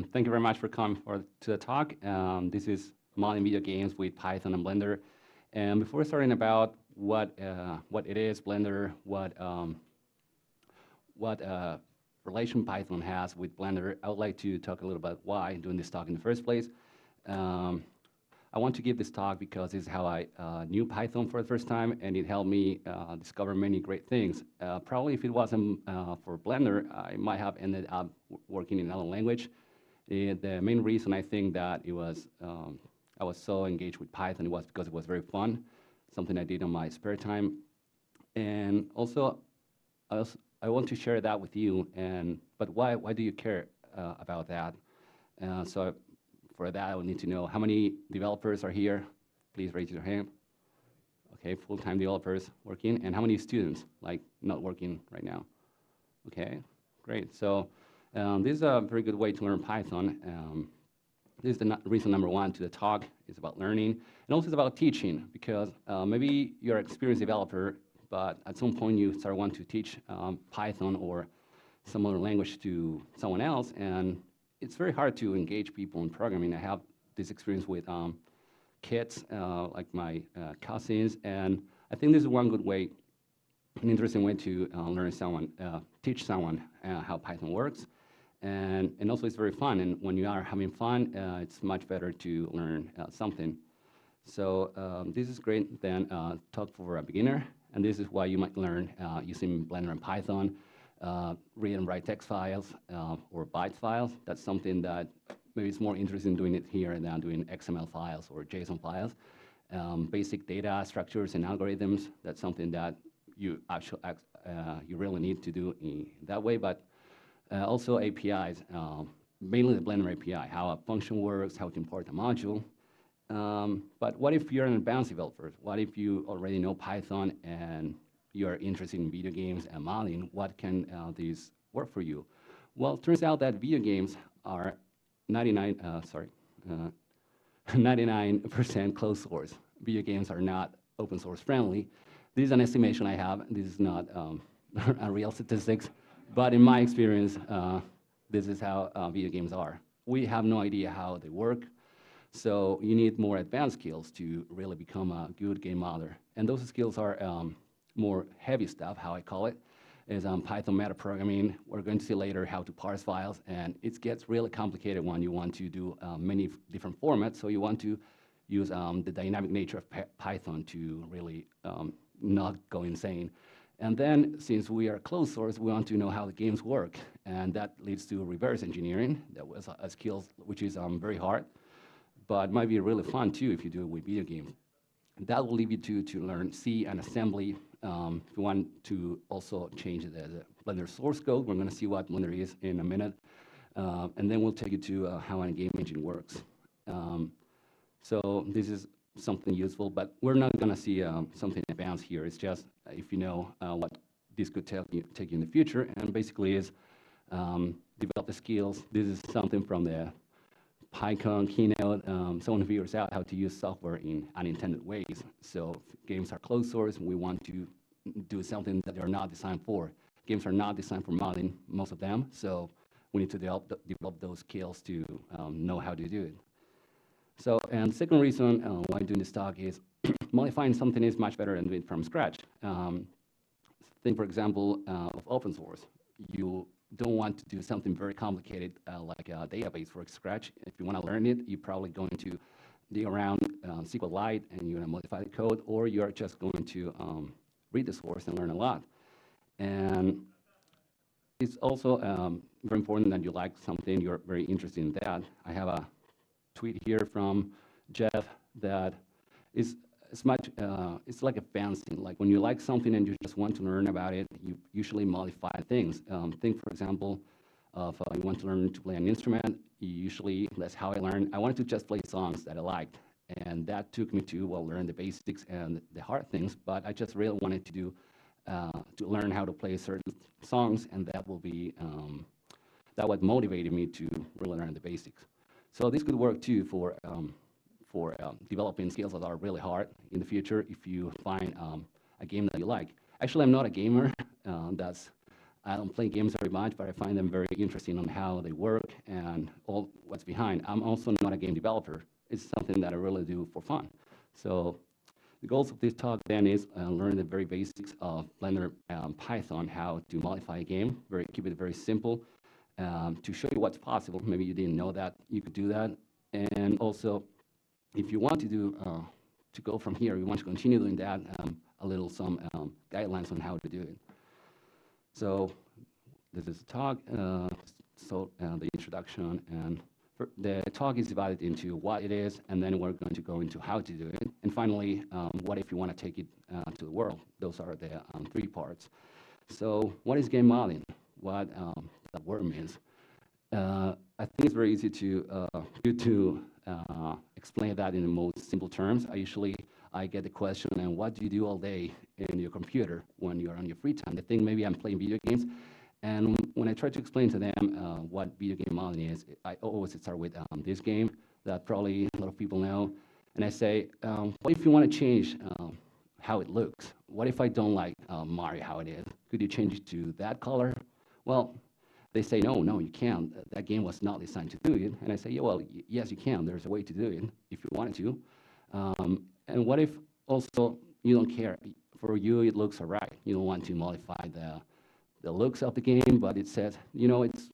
Thank you very much for coming to the talk. This is modeling video games with Python and Blender. And before starting about what it is, Blender, what relation Python has with Blender, I would like to talk a little about why I'm doing this talk in the first place. I want to give this talk because this is how I knew Python for the first time, and it helped me discover many great things. Probably if it wasn't for Blender, I might have ended up working in another language. The main reason I think that I was so engaged with Python was because it was very fun, something I did on my spare time. And also, I want to share that with you. But why do you care about that? So for that, I would need to know how many developers are here. Please raise your hand. Okay, full-time developers working, and how many students like not working right now? Okay, great. So this is a very good way to learn Python. This is the reason number one to the talk is about learning, and also it's about teaching, because maybe you're an experienced developer, but at some point you start want to teach Python or some other language to someone else, and it's very hard to engage people in programming. I have this experience with kids, like my cousins, and I think this is one good way, an interesting way to teach someone how Python works. And also it's very fun, and when you are having fun, it's much better to learn something. So this is great then talk for a beginner, and this is why you might learn using Blender and Python, read and write text files or byte files. That's something that maybe it's more interesting doing it here than doing XML files or JSON files. Basic data structures and algorithms, that's something that you actually you really need to do in that way, but also APIs, mainly the Blender API, how a function works, how to import a module. But what if you're an advanced developer? What if you already know Python and you're interested in video games and modeling? What can these work for you? Well, it turns out that video games are 99% closed source. Video games are not open source friendly. This is an estimation I have. This is not a real statistics. But in my experience, this is how video games are. We have no idea how they work, so you need more advanced skills to really become a good game modeler. And those skills are more heavy stuff, how I call it, is Python metaprogramming. We're going to see later how to parse files, and it gets really complicated when you want to do many different formats, so you want to use the dynamic nature of Python to really not go insane. And then, since we are closed source, we want to know how the games work. And that leads to reverse engineering. That was a skill which is very hard, but might be really fun too if you do it with video games. That will lead you to learn C and assembly. If you want to also change the Blender source code, we're going to see what Blender is in a minute. And then we'll take you to how a game engine works. So this is something useful, but we're not going to see something advanced here. It's just if you know what this could take you in the future, and basically is develop the skills. This is something from the PyCon keynote. Someone figures out how to use software in unintended ways. So if games are closed source, we want to do something that they're not designed for. Games are not designed for modeling, most of them, so we need to develop those skills to know how to do it. So, and the second reason why I'm doing this talk is modifying something is much better than doing it from scratch. Think, for example, of open source. You don't want to do something very complicated like a database from scratch. If you want to learn it, you're probably going to dig around SQLite and you're going to modify the code, or you're just going to read the source and learn a lot. And it's also very important that you like something, you're very interested in that. I have a tweet here from Jeff that is it's like a fancy. Like when you like something and you just want to learn about it, you usually modify things. Think, for example, of you want to learn to play an instrument. That's how I learned. I wanted to just play songs that I liked, and that took me to learn the basics and the hard things. But I just really wanted to do to learn how to play certain songs, and that will be that what motivated me to really learn the basics. So this could work too for developing skills that are really hard in the future if you find a game that you like. Actually, I'm not a gamer. I don't play games very much, but I find them very interesting on how they work, and what's behind. I'm also not a game developer. It's something that I really do for fun. So the goals of this talk then is learn the very basics of Blender and Python, how to modify a game, keep it very simple, to show you what's possible. Maybe you didn't know that you could do that. And also, if you want to do, to go from here, you want to continue doing that, some guidelines on how to do it. So this is the talk, the introduction, and the talk is divided into what it is, and then we're going to go into how to do it. And finally, what if you want to take it to the world? Those are the 3 parts. So what is game modeling? What that word means? I think it's very easy to explain that in the most simple terms. I get the question, and what do you do all day in your computer when you're on your free time? They think maybe I'm playing video games. And when I try to explain to them what video game modeling is, I always start with this game that probably a lot of people know. And I say, what if you want to change how it looks? What if I don't like Mario how it is? Could you change it to that color? Well, they say, no, you can't. That game was not designed to do it. And I say, yeah, well, yes, you can. There's a way to do it if you wanted to. And what if also you don't care? For you, it looks all right. You don't want to modify the looks of the game, but it says, it's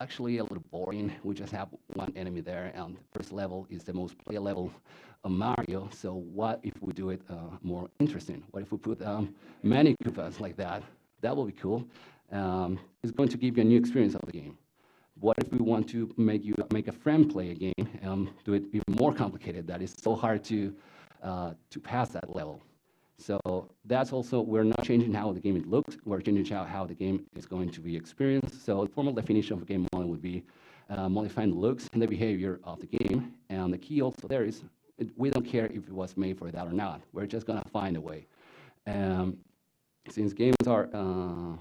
actually a little boring. We just have one enemy there, and the first level is the most play level of Mario. So what if we do it more interesting? What if we put many Koopas like that? That will be cool. It's going to give you a new experience of the game. What if we want to make a friend play a game and do it even more complicated? That is so hard to pass that level. So that's also, we're not changing how the game looks, we're changing how the game is going to be experienced. So the formal definition of a game modeling would be modifying the looks and the behavior of the game. And the key also there is, we don't care if it was made for that or not. We're just going to find a way. Since games are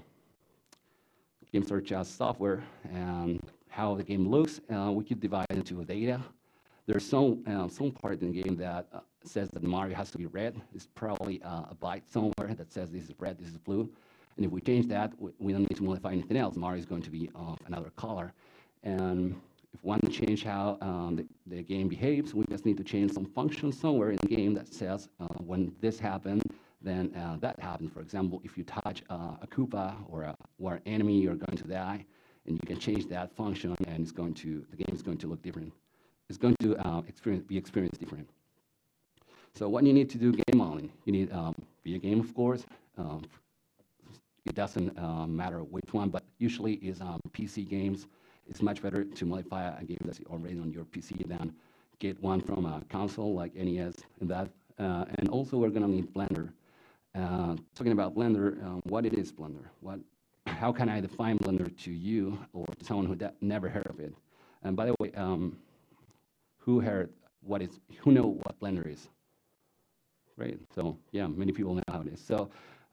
just software, and how the game looks, we could divide it into data. There's some part in the game that says that Mario has to be red. It's probably a byte somewhere that says this is red, this is blue. And if we change that, we don't need to modify anything else. Mario is going to be of another color. And if we want to change how the game behaves, we just need to change some function somewhere in the game that says when this happens, then that happens. For example, if you touch a Koopa or an enemy, you're going to die. And you can change that function, and the game is going to look different. It's going to be experienced different. So what you need to do game modeling, you need be a game, of course. It doesn't matter which one, but usually is PC games. It's much better to modify a game that's already on your PC than get one from a console like NES and that. And also we're going to need Blender. Talking about Blender, what it is Blender? How can I define Blender to you or to someone who never heard of it? And by the way, who know what Blender is? Right, so yeah, many people know how it is. So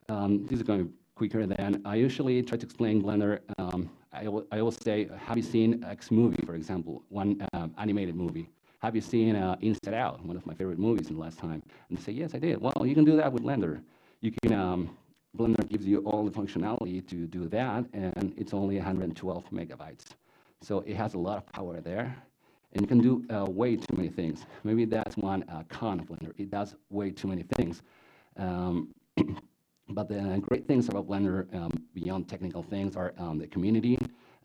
this is going quicker than I usually try to explain Blender. I always say, have you seen X movie, for example, one animated movie? Have you seen Inside Out, one of my favorite movies in the last time? And they say, yes, I did. Well, you can do that with Blender. You can, Blender gives you all the functionality to do that, and it's only 112 megabytes. So it has a lot of power there. And you can do way too many things. Maybe that's one con of Blender. It does way too many things. But the great things about Blender, beyond technical things, are the community.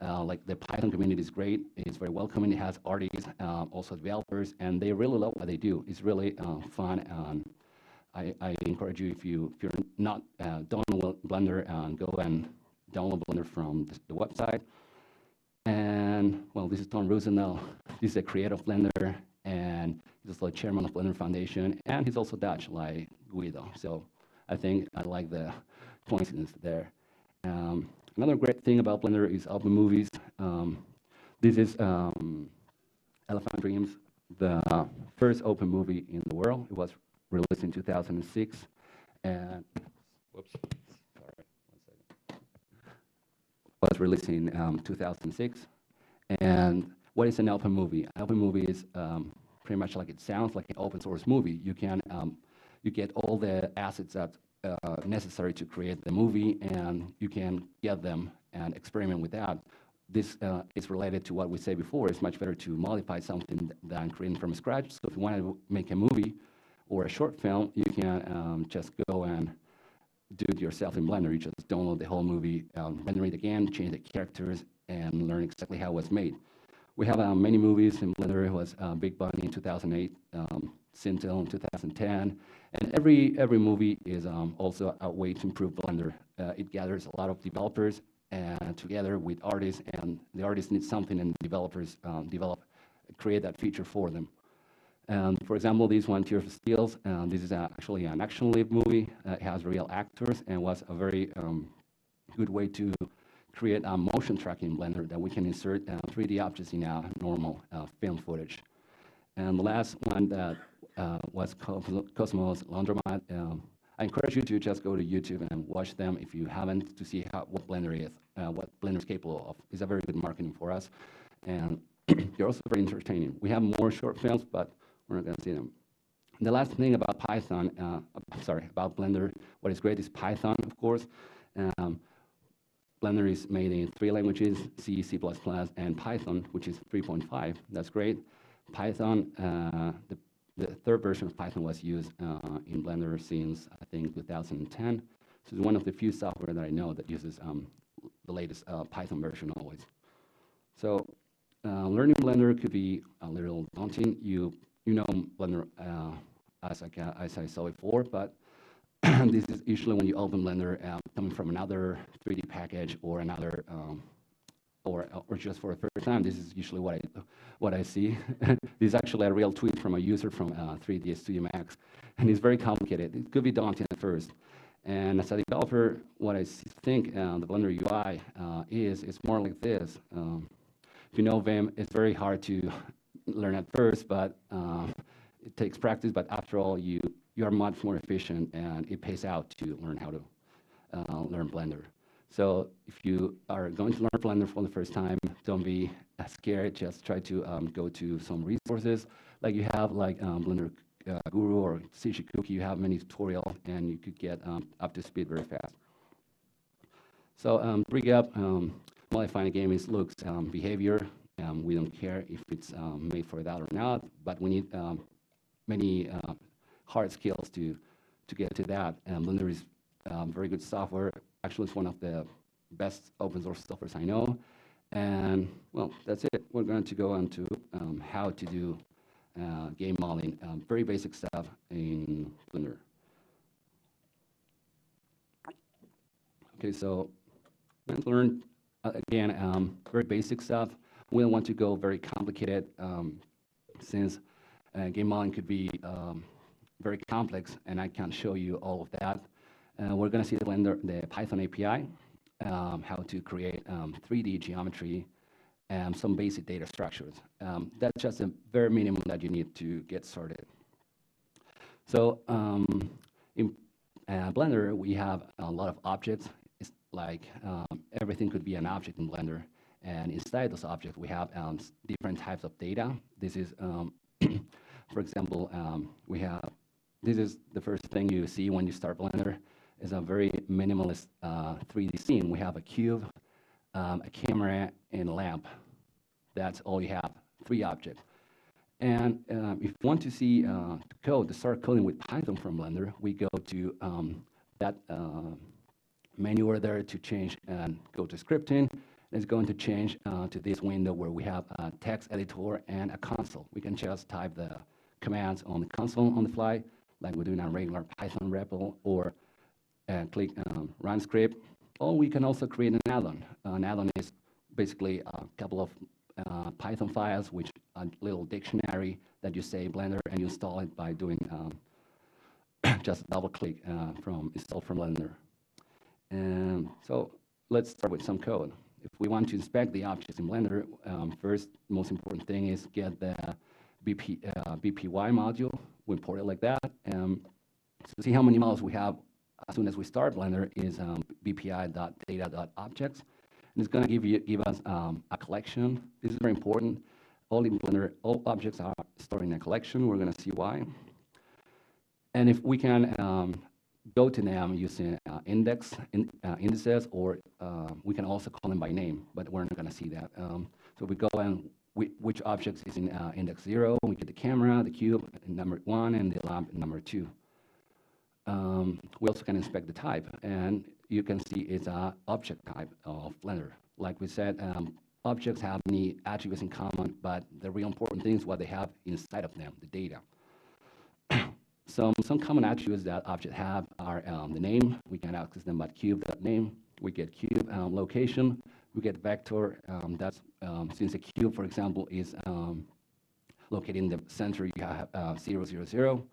Like the Python community is great. It's very welcoming. It has artists, also developers, and they really love what they do. It's really fun. I encourage you, if you're not download Blender, go and download Blender from the website. And well, this is Tom Rosendahl. He's a creator of Blender, and he's also the chairman of Blender Foundation, and he's also Dutch, like Guido. So I think I like the coincidence there. Another great thing about Blender is open movies. This is Elephant Dreams, the first open movie in the world. It was released in 2006, and whoops, sorry, 1 second. Was released in 2006. And what is an open movie? An open movie is pretty much like it sounds, like an open source movie. You can you get all the assets that necessary to create the movie, and you can get them and experiment with that. this is related to what we said before. It's much better to modify something than creating from scratch. So if you want to make a movie or a short film, you can just go and do it yourself in Blender. You just download the whole movie, render it again, change the characters, and learn exactly how it was made. We have many movies in Blender. It was Big Bunny in 2008, Sintel in 2010, and every movie is also a way to improve Blender. It gathers a lot of developers and together with artists, and the artists need something, and developers create that feature for them. For example, this one, Tears of Steel, this is actually an action-lived movie. It has real actors and was a very good way to create a motion tracking in Blender that we can insert 3D objects in our normal film footage. And the last one that was Cosmos Laundromat. I encourage you to just go to YouTube and watch them if you haven't, to see what Blender is, what Blender is capable of. It's a very good marketing for us, and they're also very entertaining. We have more short films, but we're not going to see them. The last thing about Python, about Blender, what is great is Python, of course. Blender is made in 3 languages, C, C++, and Python, which is 3.5. That's great. Python, the 3rd version of Python was used in Blender since, I think, 2010. So it's one of the few software that I know that uses the latest Python version always. So learning Blender could be a little daunting. You know Blender as I saw before, but this is usually when you open Blender coming from another 3D package or another, or just for the first time. This is usually what I see. This is actually a real tweet from a user from 3D Studio Max, and it's very complicated. It could be daunting at first. And as a developer, what I think the Blender UI is more like this. If you know Vim, it's very hard to learn at first, but it takes practice. But after all, you are much more efficient, and it pays out to learn how to learn Blender. So if you are going to learn Blender for the first time, don't be scared. Just try to go to some resources like you have, like Blender Guru or CG Cookie. You have many tutorials, and you could get up to speed very fast. So bring up modifying a game is looks, behavior. We don't care if it's made for that or not, but we need many hard skills to get to that. Blender is very good software. Actually, it's one of the best open source softwares I know. And well, that's it. We're going to go on to how to do game modeling, very basic stuff in Blender. Okay, so let's learn again very basic stuff. We don't want to go very complicated, since game modeling could be very complex, and I can't show you all of that. We're going to see the Python API, how to create 3D geometry, and some basic data structures. That's just a very minimum that you need to get started. So in Blender, we have a lot of objects. It's like everything could be an object in Blender. And inside those objects, we have different types of data. This is, for example, this is the first thing you see when you start Blender. Is a very minimalist 3D scene. We have a cube, a camera, and a lamp. That's all you have, 3 objects. And if you want to see code, to start coding with Python from Blender, we go to that menu over there to change and go to scripting. It's going to change to this window where we have a text editor and a console. We can just type the commands on the console on the fly, like we're doing a regular Python REPL, or click run script. Or we can also create an add-on. An add-on is basically a couple of Python files, which a little dictionary that you say Blender, and you install it by doing just double-click from install from Blender. And so let's start with some code. If we want to inspect the objects in Blender, first, most important thing is get the BPY module. We import it like that. To see how many models we have as soon as we start Blender is bpi.data.objects. And it's going to give us a collection. This is very important. All in Blender, all objects are stored in a collection. We're going to see why. And if we can go to them using indices, or we can also call them by name, but we're not going to see that. So we go and which objects is in index 0, we get the camera, the cube, number 1, and the lamp, number 2. We also can inspect the type, and you can see it's an object type of Blender. Like we said, objects have many attributes in common, but the real important thing is what they have inside of them, the data. Some common attributes that objects have are the name. We can access them by cube.name. We get cube location. We get vector. That's since a cube, for example, is located in the center, you have 0, 0, 0.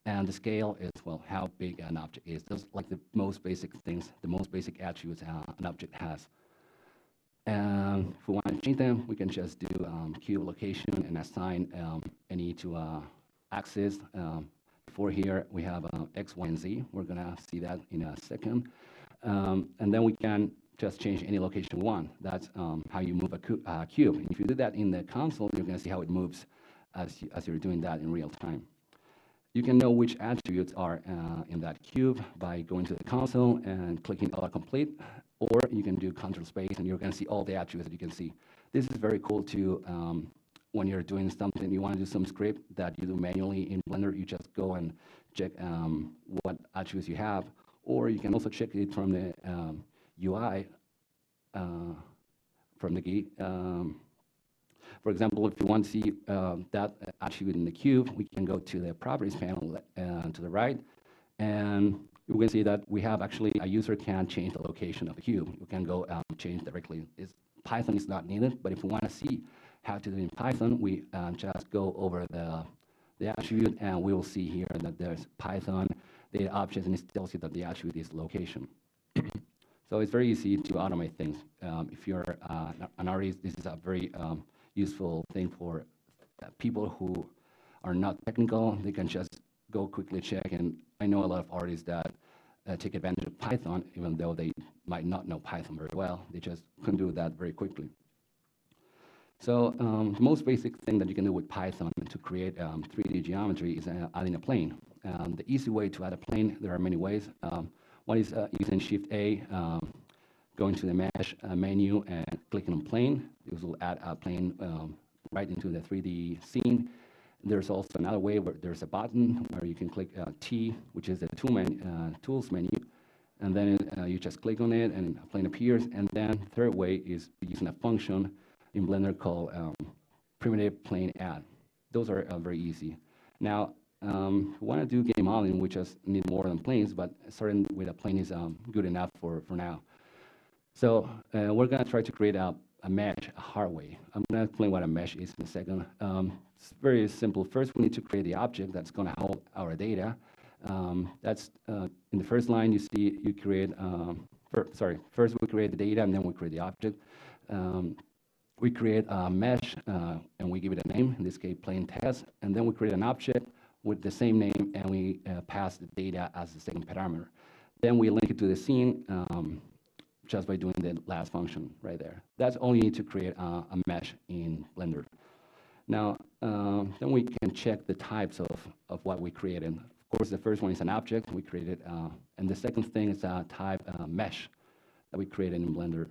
And the scale is, well, how big an object is. Those like the most basic things, the most basic attributes an object has. And if we want to change them, we can just do cube location and assign any to axis. For here, we have X, Y, and Z. We're going to see that in a second. And then we can just change any location we want. That's how you move a cube. And if you do that in the console, you're going to see how it moves as you're doing that in real time. You can know which attributes are in that cube by going to the console and clicking autocomplete, or you can do control space, and you're going to see all the attributes that you can see. This is very cool to when you're doing something, you want to do some script that you do manually in Blender, you just go and check what attributes you have, or you can also check it from the UI, from the GUI. For example, if you want to see that attribute in the cube, we can go to the properties panel to the right, and you can see that we have actually a user can change the location of the cube. You can go change directly. Python is not needed, but if we want to see how to do it in Python, we just go over the attribute, and we will see here that there's Python data object, and it tells you that the attribute is location. So it's very easy to automate things. If you're an artist, this is a very useful thing for people who are not technical. They can just go quickly check, and I know a lot of artists that take advantage of Python, even though they might not know Python very well. They just can do that very quickly. So the most basic thing that you can do with Python to create 3D geometry is adding a plane. The easy way to add a plane, there are many ways. One is using Shift-A, going to the mesh menu and clicking on plane. This will add a plane right into the 3D scene. There's also another way where there's a button where you can click T, which is the tools menu, and then you just click on it and a plane appears. And then the third way is using a function in Blender called primitive plane add. Those are very easy. Now, if we want to do game modeling, we just need more than planes, but starting with a plane is good enough for now. So we're going to try to create a mesh a hard way. I'm going to explain what a mesh is in a second. It's very simple. First, we need to create the object that's going to hold our data. That's in the first line, you see you create, first we create the data, and then we create the object. We create a mesh, and we give it a name, in this case, plane test, and then we create an object with the same name, and we pass the data as the second parameter. Then we link it to the scene just by doing the last function right there. That's all you need to create a mesh in Blender. Now, then we can check the types of what we created. Of course, the first one is an object we created, and the second thing is a type mesh that we created in Blender.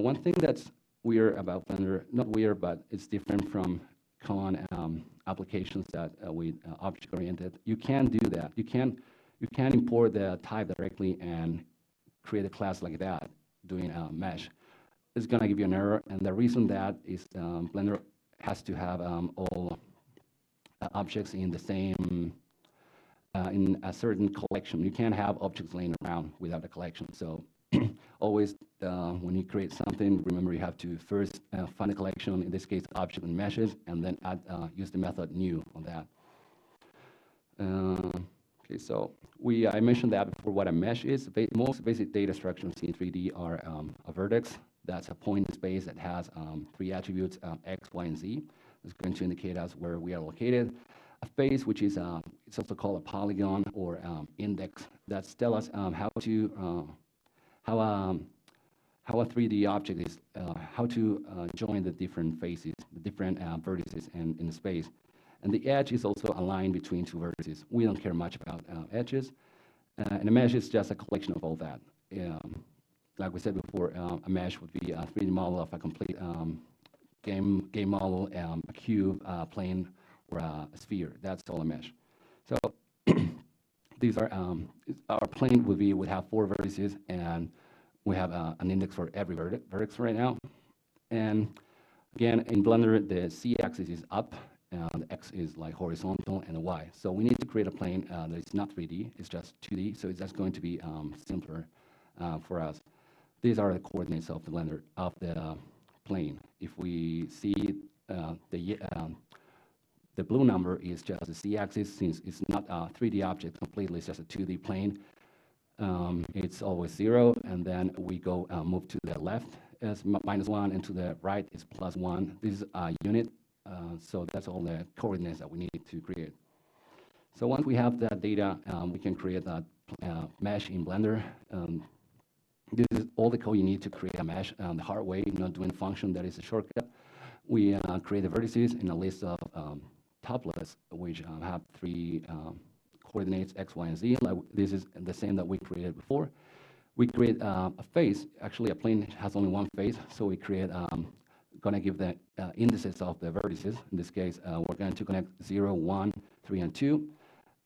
One thing that's weird about Blender, not weird, but it's different from common applications that with object-oriented. You can do that. You can import the type directly and create a class like that, doing a mesh. It's going to give you an error, and the reason that is Blender has to have all objects in the same, in a certain collection. You can't have objects laying around without a collection. So always, when you create something, remember you have to first find a collection, in this case, object and meshes, and then add, use the method new on that. Okay, so I mentioned that before what a mesh is. Most basic data structures in 3D are a vertex. That's a point in space that has 3 attributes, X, Y, and Z. It's going to indicate us where we are located. A face, which is it's also called a polygon or index, that tells us how a 3D object is, how to join the different faces, the different vertices in the space. And the edge is also a line between 2 vertices. We don't care much about edges. And a mesh is just a collection of all that. Like we said before, a mesh would be a 3D model of a complete game model, a cube, plane, or a sphere. That's all a mesh. So these are our plane would have 4 vertices, and we have an index for every vertex right now. And again, in Blender, the z-axis is up, and the x is like horizontal, and the y. So we need to create a plane that is not 3D, it's just 2D, so it's just going to be simpler for us. These are the coordinates of the Blender, of the plane. If we see the blue number is just the z-axis, since it's not a 3D object completely, it's just a 2D plane. It's always 0, and then we go move to the left as -1, and to the right is +1. This is a unit, so that's all the coordinates that we need to create. So once we have that data, we can create that mesh in Blender. This is all the code you need to create a mesh the hard way, not doing function that is a shortcut. We create the vertices in a list of tuplets, which have 3 coordinates, x, y, and z. Like this is the same that we created before. We create a face. Actually, a plane has only one face, so we create, going to give the indices of the vertices. In this case, we're going to connect 0, 1, 3, and 2,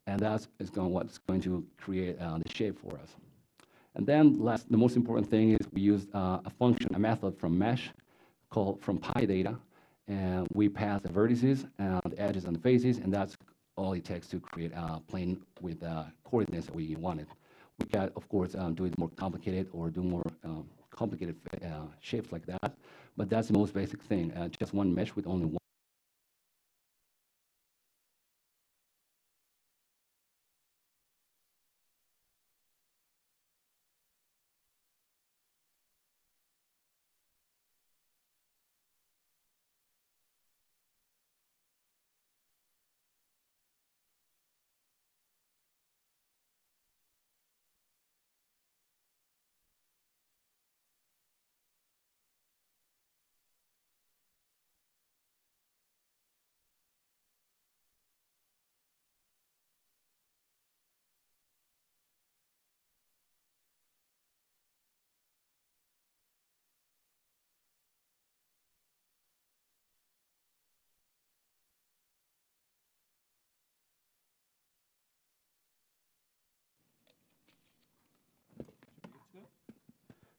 and that's what's going to create the shape for us. And then the most important thing is we use a function, a method from mesh called from PyData, and we pass the vertices, the edges, and the faces, and that's all it takes to create a plane with coordinates that we wanted. We can, of course, do it more complicated or do more complicated shapes like that, but that's the most basic thing, just one mesh with only one.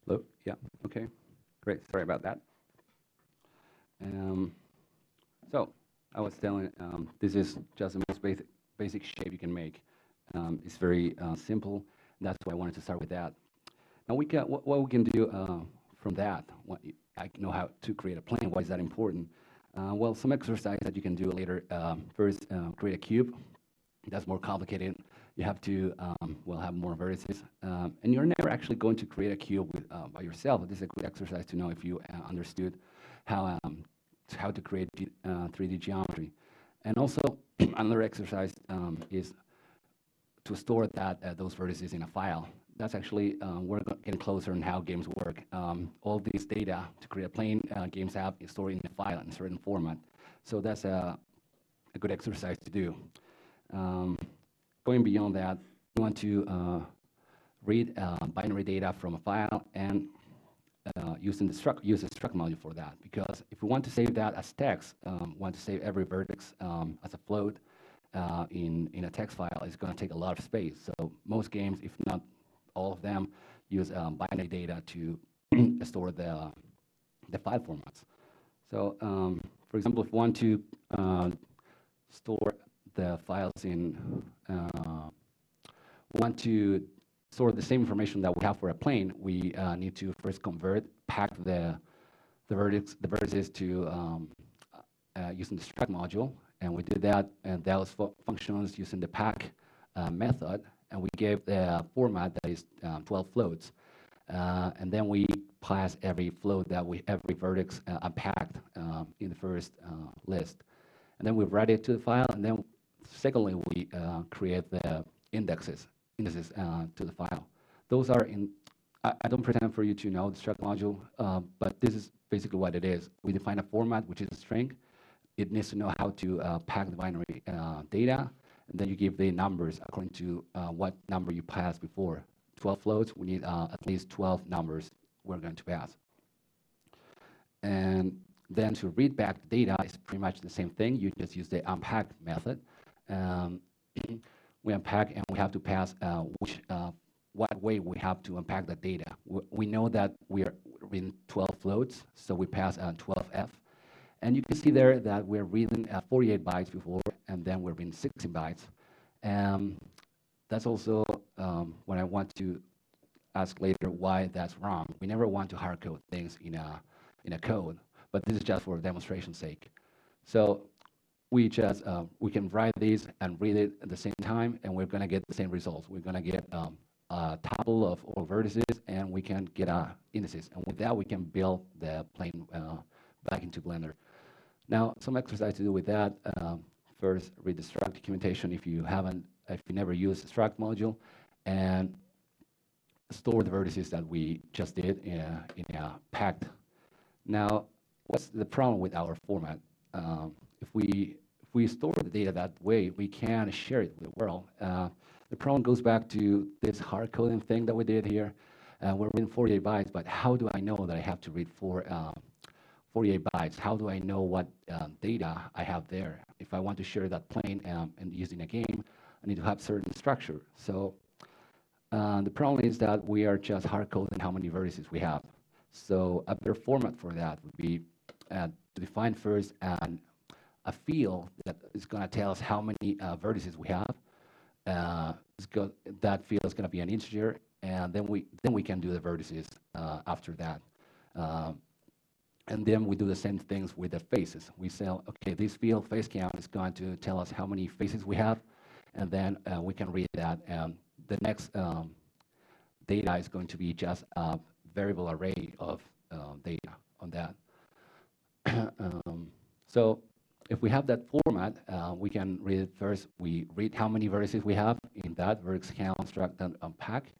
Hello? Yeah, okay, great, sorry about that. So I was telling, this is just the most basic shape you can make. It's very simple. That's why I wanted to start with that. Now what we can do from that. I know how to create a plane. Why is that important? Well, some exercise that you can do later. First, create a cube. That's more complicated. You have to have more vertices, and you're never actually going to create a cube by yourself. This is a good exercise to know if you understood how to create 3D geometry. And also, another exercise is to store those vertices in a file. That's actually, we're getting closer on how games work. All these data to create a plane, games have is stored in a file in a certain format. So that's a good exercise to do. Going beyond that, you want to read binary data from a file and use the struct module for that. Because if we want to save that as text, want to save every vertex as a float in a text file, it's going to take a lot of space. So most games, if not all of them, use binary data to store the file formats. So, for example, if we want to store the files want to store the same information that we have for a plane, we need to first pack the vertices to using the struct module, and we did that, and that was functions using the pack method, and we gave the format that is 12 floats, and then we pass every float every vertex unpacked in the first list, and then we write it to the file, and then secondly we create the indexes to the file. Those are I don't pretend for you to know the struct module, but this is basically what it is. We define a format, which is a string. It needs to know how to pack the binary data, And then you give the numbers according to what number you passed before. 12 floats, we need at least 12 numbers we're going to pass. And then to read back the data is pretty much the same thing. You just use the unpack method. We unpack and we have to pass what way we have to unpack the data. We know that we are reading 12 floats, so we pass 12F. And you can see there that we're reading 48 bytes before, and then we're reading 16 bytes. That's also what I want to ask later why that's wrong. We never want to hard code things in a code, but this is just for demonstration's sake. So we just we can write these and read it at the same time, and we're going to get the same results. We're going to get a tuple of all vertices, and we can get indices. And with that, we can build the plane back into Blender. Now, some exercise to do with that. First, read the struct documentation if you never used the struct module, and store the vertices that we just did in a packed. Now, what's the problem with our format? If we store the data that way, we can share it with the world. The problem goes back to this hard coding thing that we did here. We're reading 48 bytes, but how do I know that I have to read 48 bytes? How do I know what data I have there? If I want to share that plane and using a game, I need to have certain structure. So the problem is that we are just hard coding how many vertices we have. So a better format for that would be to define first a field that is going to tell us how many vertices we have. That field is going to be an integer, and then we can do the vertices after that. And then we do the same things with the faces. We say, okay, this field face count is going to tell us how many faces we have, and then we can read that. And the next data is going to be just a variable array of data on that. So if we have that format, we can read it first. We read how many vertices we have in that vertex count, struct, and unpack.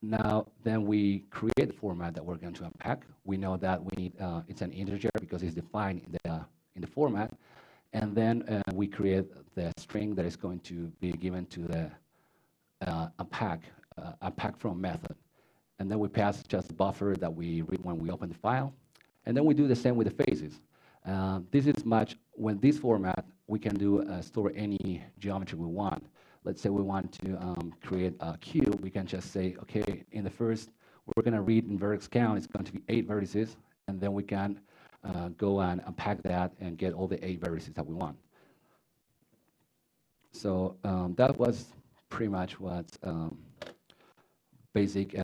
Now, then we create the format that we're going to unpack. We know that we need it's an integer because it's defined in the format, and then we create the string that is going to be given to the unpack from method, and then we pass just the buffer that we read when we open the file, and then we do the same with the faces. This is when this format we can store any geometry we want. Let's say we want to create a cube. We can just say, okay, in the first, we're going to read in vertex count, it's going to be 8 vertices, and then we can go and unpack that and get all the 8 vertices that we want. So that was pretty much what's basic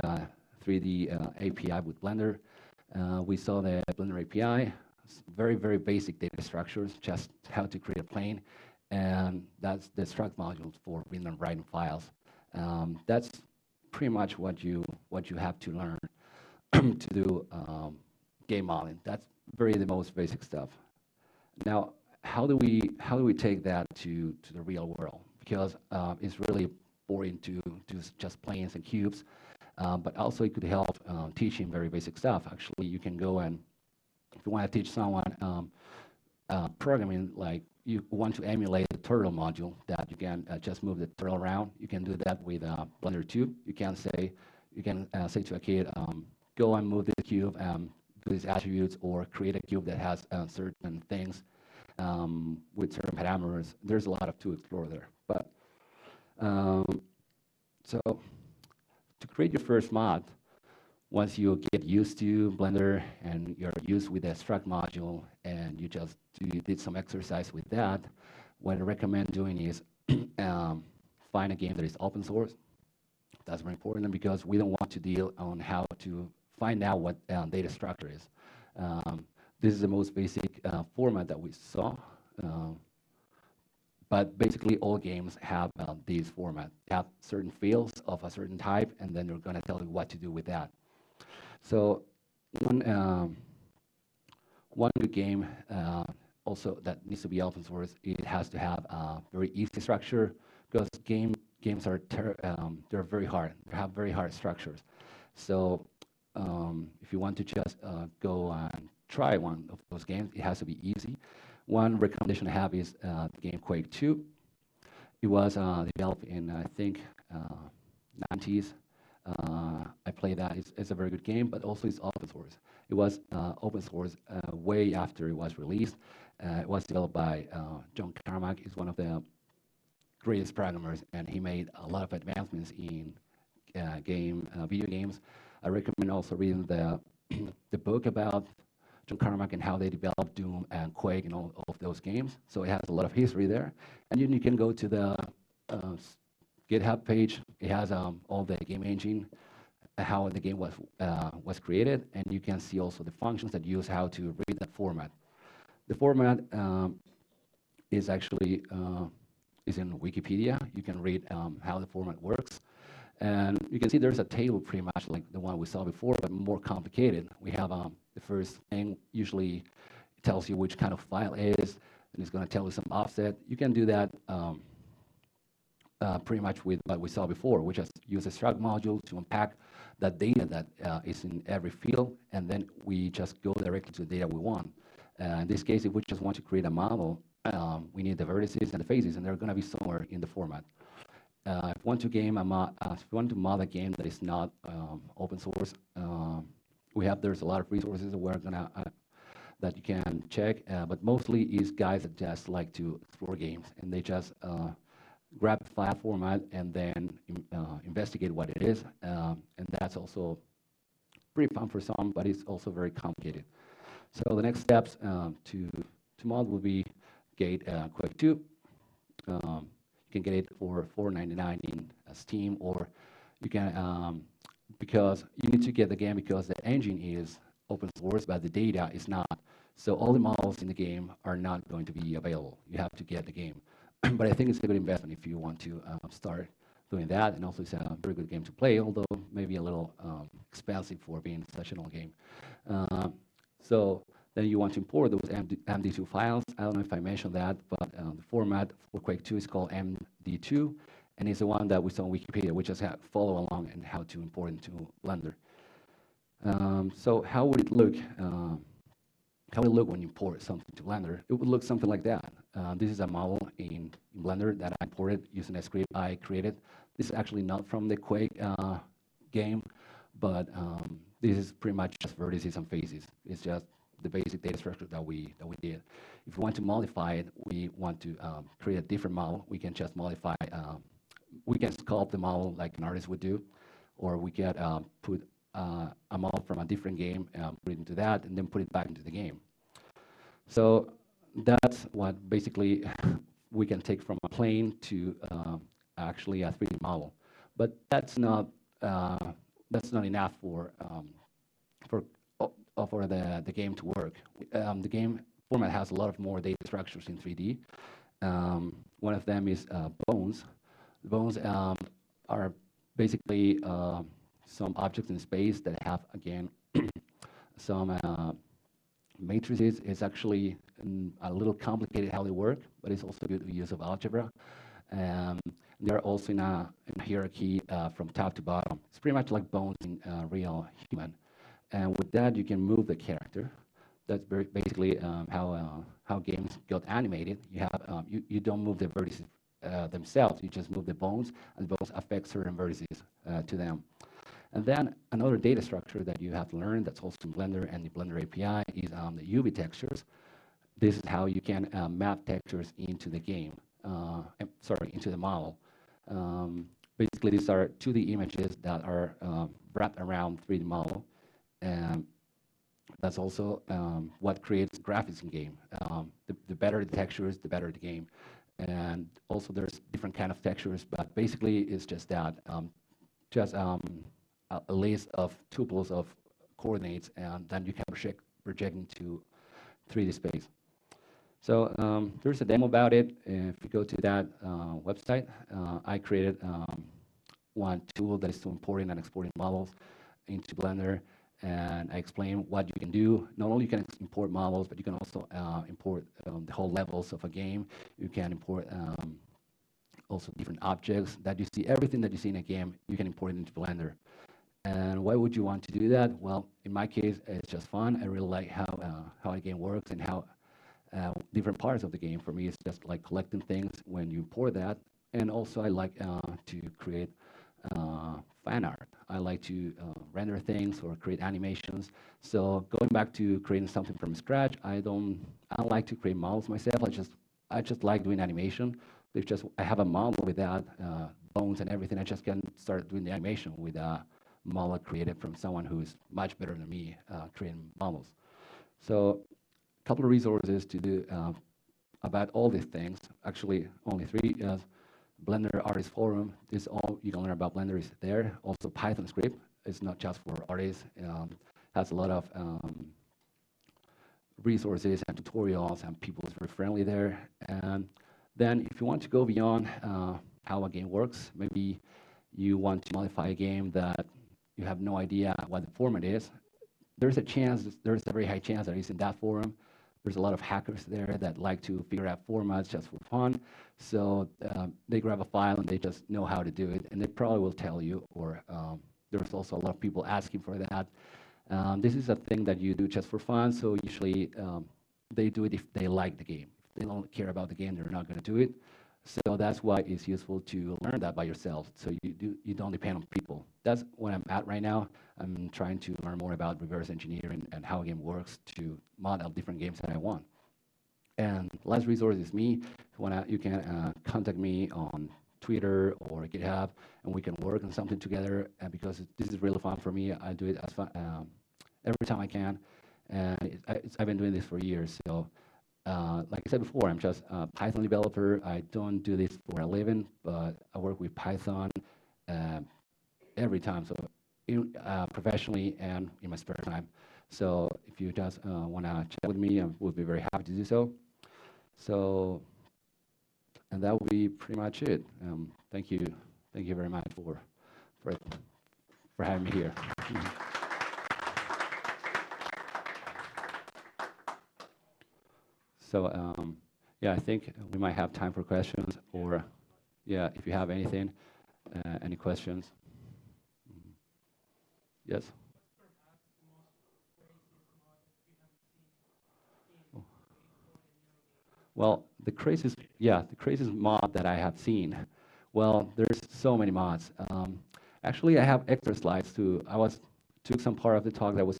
3D API with Blender. We saw the Blender API, very, very basic data structures, just how to create a plane. And that's the struct modules for reading and writing files. That's pretty much what you have to learn to do game modeling. That's the most basic stuff. Now, how do we take that to the real world? Because it's really boring to do just planes and cubes, but also it could help teaching very basic stuff. Actually, you can go and if you want to teach someone programming, like you want to emulate the turtle module that you can just move the turtle around. You can do that with Blender 2. You can say to a kid, go and move this cube, do these attributes, or create a cube that has certain things with certain parameters. There's a lot to explore there. But so to create your first mod, once you get used to Blender and you're used with the struct module and you did some exercise with that, what I recommend doing is find a game that is open source. That's very important because we don't want to deal on how to find out what data structure is. This is the most basic format that we saw. But basically all games have these formats. They have certain fields of a certain type, and then they're going to tell you what to do with that. So one good game also that needs to be open source, it has to have a very easy structure because games are they're very hard. They have very hard structures. So if you want to just go and try one of those games, it has to be easy. One recommendation I have is the game Quake 2. It was developed in, I think, 90s. I played that. It's a very good game, but also it's open source. It was open source way after it was released. It was developed by John Carmack. He's one of the greatest programmers, and he made a lot of advancements in video games. I recommend also reading the the book about John Carmack and how they developed Doom and Quake and all of those games. So it has a lot of history there. And then you can go to the GitHub page. It has all the game engine, how the game was created, and you can see also the functions that use how to read that format. The format is actually is in Wikipedia. You can read how the format works. And you can see there's a table pretty much like the one we saw before, but more complicated. We have the first thing usually tells you which kind of file it is, and it's going to tell you some offset. You can do that pretty much with what we saw before, which is use a struct module to unpack that data that is in every field, and then we just go directly to the data we want. In this case, if we just want to create a model, we need the vertices and the faces, and they're going to be somewhere in the format. If you want to mod a game that is not open source, there's a lot of resources that you can check, but mostly is guys that just like to explore games, and they just grab the file format and then investigate what it is, and that's also pretty fun for some, but it's also very complicated. So the next steps to mod will be Gate Quake 2. You can get it for $4.99 in Steam, or you can, because you need to get the game because the engine is open source, but the data is not. So all the models in the game are not going to be available. You have to get the game. But I think it's a good investment if you want to start doing that. And also it's a very good game to play, although maybe a little expensive for being such an old game. So then you want to import those MD2 files. I don't know if I mentioned that, but the format for Quake 2 is called MD2, and it's the one that we saw on Wikipedia. We just follow along and how to import into Blender. So how would it look? How would it look when you import something to Blender? It would look something like that. This is a model in Blender that I imported using a script I created. This is actually not from the Quake game, but this is pretty much just vertices and faces. It's just the basic data structure that we did. If we want to modify it, we want to create a different model. We can just modify. We can sculpt the model like an artist would do, or we can put a model from a different game, put it into that, and then put it back into the game. So that's what basically we can take from a plane to actually a 3D model. But that's not enough for the game to work. The game format has a lot of more data structures in 3D. One of them is bones. Bones are basically some objects in space that have, again, some matrices. It's actually a little complicated how they work, but it's also good use of algebra. They're also in a hierarchy from top to bottom. It's pretty much like bones in real human. And with that, you can move the character. That's basically how games got animated. You have you don't move the vertices themselves. You just move the bones, and the bones affect certain vertices to them. And then another data structure that you have to learn that's also in Blender and the Blender API is the UV textures. This is how you can map textures into the game. Into the model. Basically, these are 2D images that are wrapped around 3D model. And that's also what creates graphics in game. The better the textures, the better the game. And also there's different kind of textures, but basically it's just that, a list of tuples of coordinates, and then you can project into 3D space. So there's a demo about it. If you go to that website, I created one tool that is to importing and exporting models into Blender. And I explain what you can do. Not only you can import models, but you can also import the whole levels of a game. You can import also different objects that you see. Everything that you see in a game, you can import it into Blender. And why would you want to do that? Well, in my case, it's just fun. I really like how a game works and how different parts of the game. For me, it's just like collecting things. When you import that, and also I like to create fan art. I like to render things or create animations. So going back to creating something from scratch, I don't like to create models myself. I just like doing animation. It's just I have a model without bones and everything. I just can start doing the animation with a model created from someone who is much better than me creating models. So a couple of resources to do about all these things. Actually, only three. Blender Artist Forum. This all you can learn about Blender is there. Also, Python script. It's not just for artists. Has a lot of resources and tutorials, and people is very friendly there. And then, if you want to go beyond how a game works, maybe you want to modify a game that you have no idea what the format is. There's a very high chance that it's in that forum. There's a lot of hackers there that like to figure out formats just for fun. So they grab a file and they just know how to do it, and they probably will tell you. Or there's also a lot of people asking for that. This is a thing that you do just for fun. So usually they do it if they like the game. If they don't care about the game, they're not going to do it. So that's why it's useful to learn that by yourself. So you don't depend on people. That's what I'm at right now. I'm trying to learn more about reverse engineering and how a game works to model different games that I want. And last resource is me. You can contact me on Twitter or GitHub, and we can work on something together. And because this is really fun for me, I do it as fun, every time I can. And I've been doing this for years. So like I said before, I'm just a Python developer. I don't do this for a living, but I work with Python every time, so professionally and in my spare time. So if you just want to chat with me, I would be very happy to do so. So, and that would be pretty much it. Thank you very much for having me here. So yeah, I think we might have time for questions, or yeah, if you have anything, any questions. Yes. Well, the craziest mod that I have seen. Well, there's so many mods. Actually, I have extra slides too. Took some part of the talk that was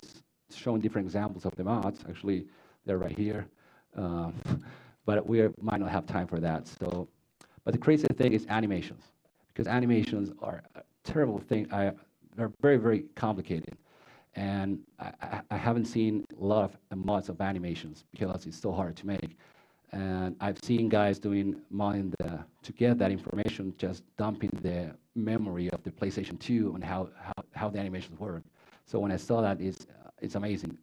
showing different examples of the mods. Actually, they're right here. Um, but might not have time for that. So, but the craziest thing is animations, because animations are a terrible thing. They're very, very complicated. And I haven't seen a lot of mods of animations because it's so hard to make. And I've seen guys doing modding to get that information, just dumping the memory of the PlayStation 2 on how the animations work. So when I saw that, it's amazing.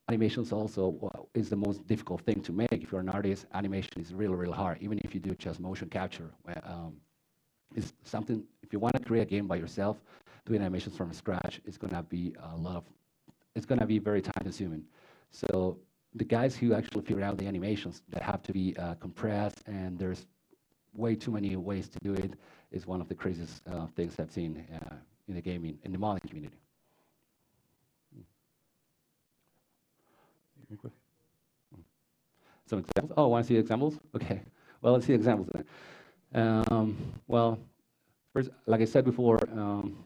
Animations also is the most difficult thing to make. If you're an artist, animation is really, really hard, even if you do just motion capture. It's something, if you want to create a game by yourself, doing animations from scratch, it's going to be it's going to be very time consuming. So the guys who actually figure out the animations that have to be compressed, and there's way too many ways to do it, is one of the craziest things I've seen in the modeling community. Some examples? Oh, want to see examples? Okay. Well, let's see examples then. Well, first, like I said before,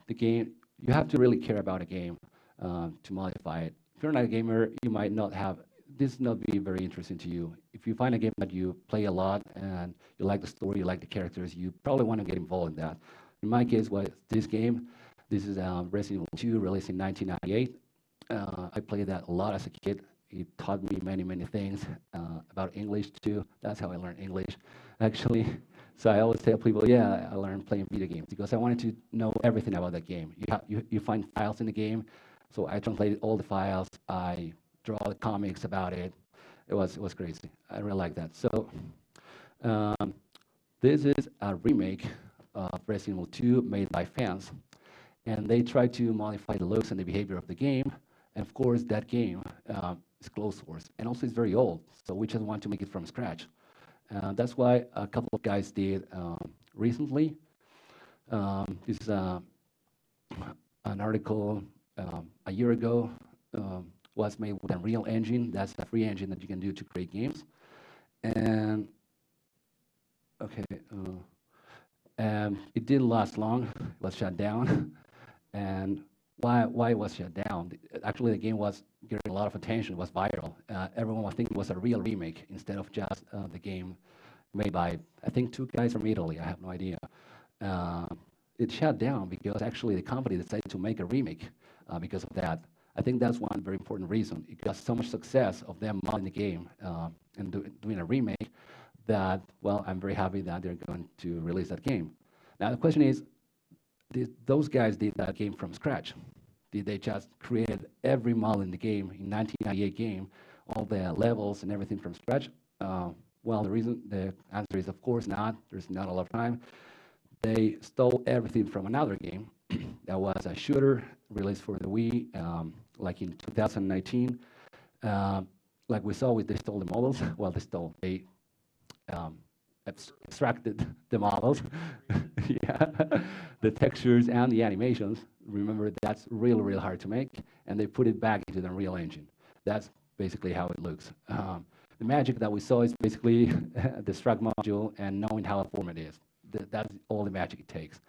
the game, you have to really care about a game to modify it. If you're not a gamer, you might not have, this not be very interesting to you. If you find a game that you play a lot and you like the story, you like the characters, you probably want to get involved in that. In my case, this game, this is Resident Evil 2, released in 1998. I played that a lot as a kid. It taught me many, many things about English too. That's how I learned English, actually. So I always tell people, yeah, I learned playing video games because I wanted to know everything about that game. You find files in the game, so I translated all the files. I draw the comics about it. It was crazy. I really like that. So this is a remake of Resident Evil 2 made by fans, and they tried to modify the looks and the behavior of the game. And of course, that game is closed source, and also it's very old. So we just want to make it from scratch. That's why a couple of guys did recently. This is an article a year ago. Was made with Unreal Engine. That's a free engine that you can do to create games. And okay, It didn't last long. It was shut down. And why it was shut down? Actually, the game was getting a lot of attention. It was viral. Everyone was thinking it was a real remake instead of just the game made by, I think, two guys from Italy. I have no idea. Uh, it shut down because actually the company decided to make a remake because of that. I think that's one very important reason. It got so much success of them modding the game and doing a remake that, well, I'm very happy that they're going to release that game. Now, the question is, those guys did that game from scratch? Did they just create every model in the game, in 1998 game, all the levels and everything from scratch? Well, the answer is of course not. There's not a lot of time. They stole everything from another game that was a shooter released for the Wii, like in 2019. Like we saw, they stole the models. Well, they um, extracted the models, yeah, the textures and the animations. Remember, that's really, really hard to make, and they put it back into the Unreal Engine. That's basically how it looks. The magic that we saw is basically the struct module and knowing how a format is. That's all the magic it takes.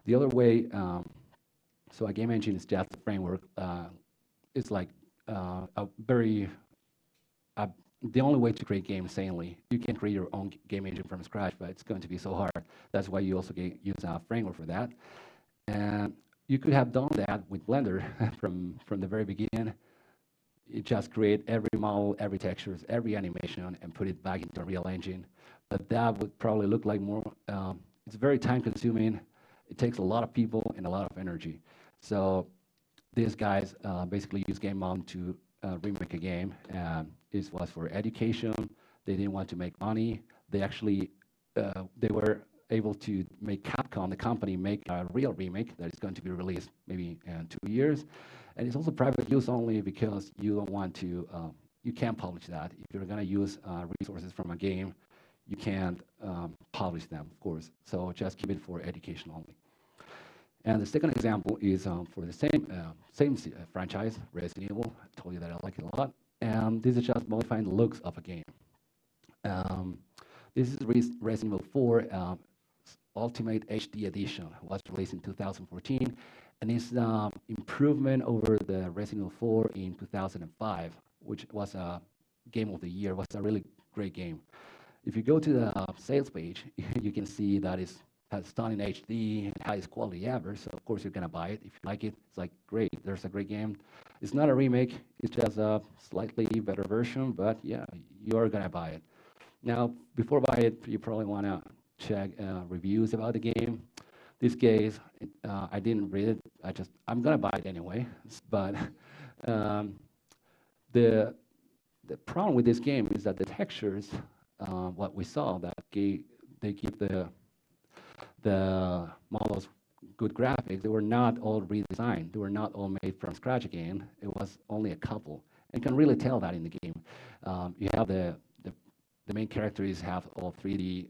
The other way, so a game engine is just a framework. It's like a very the only way to create games sanely. You can create your own game engine from scratch, but it's going to be so hard. That's why you also use a framework for that. And you could have done that with Blender from the very beginning. You just create every model, every textures, every animation, and put it back into a real engine. But that would probably look like more, it's very time consuming. It takes a lot of people and a lot of energy. So these guys basically use Game On to remake a game. It was for education. They didn't want to make money. They actually, they were able to make Capcom, the company, make a real remake that is going to be released maybe in 2 years. And it's also private use only because you don't want to, you can't publish that. If you're going to use resources from a game, you can't publish them, of course. So just keep it for education only. And the second example is for the same franchise, Resident Evil. I told you that I like it a lot. And this is just modifying the looks of a game. This is Resident Evil 4 Ultimate HD Edition. It was released in 2014. And it's improvement over the Resident Evil 4 in 2005, which was a game of the year. It was a really great game. If you go to the sales page, you can see that it has stunning HD and highest quality ever. So of course you're gonna buy it. If you like it, it's like great. There's a great game. It's not a remake. It's just a slightly better version. But yeah, you're gonna buy it. Now, before buying it, you probably wanna check reviews about the game. This case, I didn't read it. I'm gonna buy it anyway. But the problem with this game is that the textures, what we saw, that they give the models good graphics. They were not all redesigned. They were not all made from scratch again. It was only a couple. And you can really tell that in the game. You have the main characters have all 3D,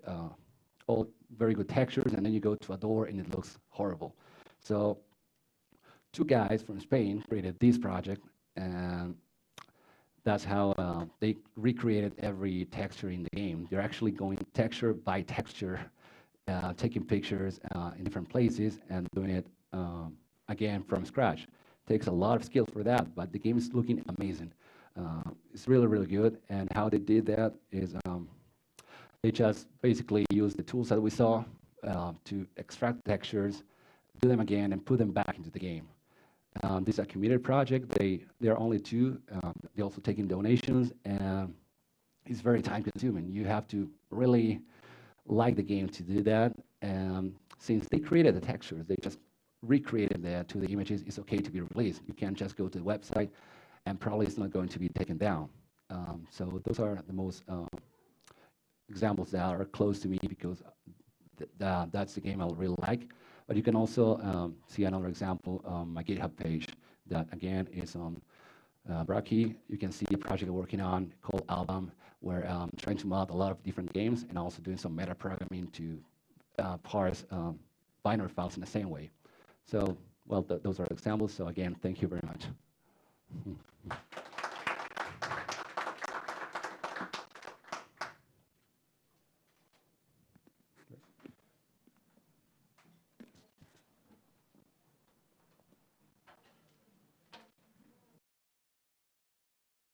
all very good textures, and then you go to a door and it looks horrible. So two guys from Spain created this project, and that's how they recreated every texture in the game. They're actually going texture by texture, taking pictures in different places and doing it again from scratch. Takes a lot of skill for that, but the game is looking amazing. It's really, really good. And how they did that is they just basically used the tools that we saw to extract textures, do them again, and put them back into the game. This is a community project. There are only two. They're also taking donations, and it's very time consuming. You have to really like the game to do that. And since they created the textures, they just recreated that to the images. It's okay to be released. You can't just go to the website, and probably it's not going to be taken down. So those are the most examples that are close to me because that's the game I really like. But you can also see another example on my GitHub page that, again, is on Brachi. You can see a project I'm working on called Album, where I'm trying to mod a lot of different games and also doing some meta programming to parse binary files in the same way. So, well, those are examples. So, again, thank you very much.